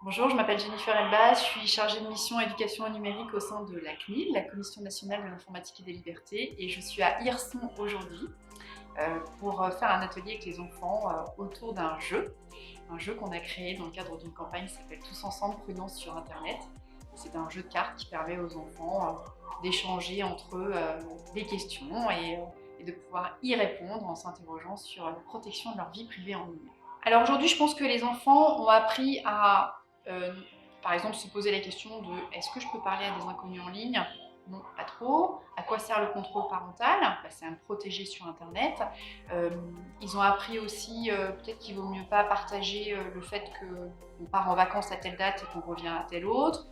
Bonjour, je m'appelle Jennifer Elbaz, je suis chargée de mission éducation et numérique au sein de la CNIL, la Commission nationale de l'informatique et des libertés, et je suis à Hirson aujourd'hui pour faire un atelier avec les enfants autour d'un jeu qu'on a créé dans le cadre d'une campagne qui s'appelle Tous ensemble prudence sur Internet. C'est un jeu de cartes qui permet aux enfants d'échanger entre eux des questions et de pouvoir y répondre en s'interrogeant sur la protection de leur vie privée en ligne. Alors aujourd'hui, je pense que les enfants ont appris à, euh, par exemple, se poser la question de est-ce que je peux parler à des inconnus en ligne? Non, pas trop. À quoi sert le contrôle parental? C'est à me protéger sur Internet. Euh, Ils ont appris aussi peut-être qu'il vaut mieux pas partager le fait qu'on part en vacances à telle date et qu'on revient à telle autre.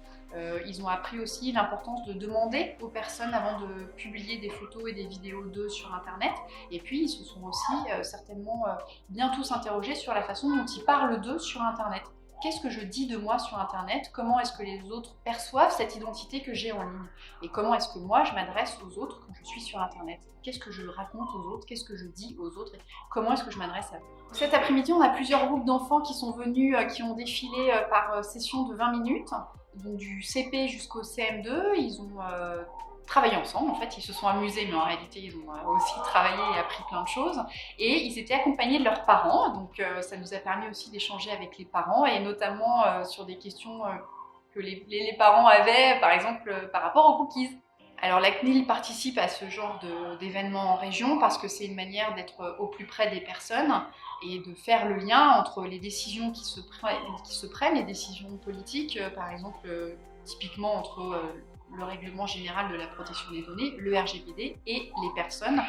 Ils ont appris aussi l'importance de demander aux personnes avant de publier des photos et des vidéos d'eux sur Internet. Et puis, ils se sont aussi certainement bien tous interrogés sur la façon dont ils parlent d'eux sur Internet. Qu'est-ce que je dis de moi sur Internet? Comment est-ce que les autres perçoivent cette identité que j'ai en ligne? Et comment est-ce que moi, je m'adresse aux autres quand je suis sur Internet? Qu'est-ce que je raconte aux autres? Qu'est-ce que je dis aux autres? Et comment est-ce que je m'adresse à eux? Cet après-midi, on a plusieurs groupes d'enfants qui sont venus, qui ont défilé par session de 20 minutes, donc du CP jusqu'au CM2. Ils ont travaillé ensemble, en fait, ils se sont amusés, mais en réalité, ils ont aussi travaillé et appris plein de choses. Et ils étaient accompagnés de leurs parents, donc ça nous a permis aussi d'échanger avec les parents, et notamment sur des questions que les parents avaient, par exemple, par rapport aux cookies. Alors la CNIL participe à ce genre d'événements en région parce que c'est une manière d'être au plus près des personnes et de faire le lien entre les décisions qui se prennent, les décisions politiques, par exemple typiquement entre le règlement général de la protection des données, le RGPD, et les personnes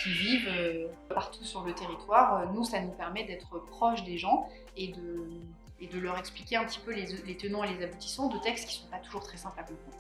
qui vivent partout sur le territoire. Nous, ça nous permet d'être proches des gens et de leur expliquer un petit peu les tenants et les aboutissants de textes qui ne sont pas toujours très simples à comprendre.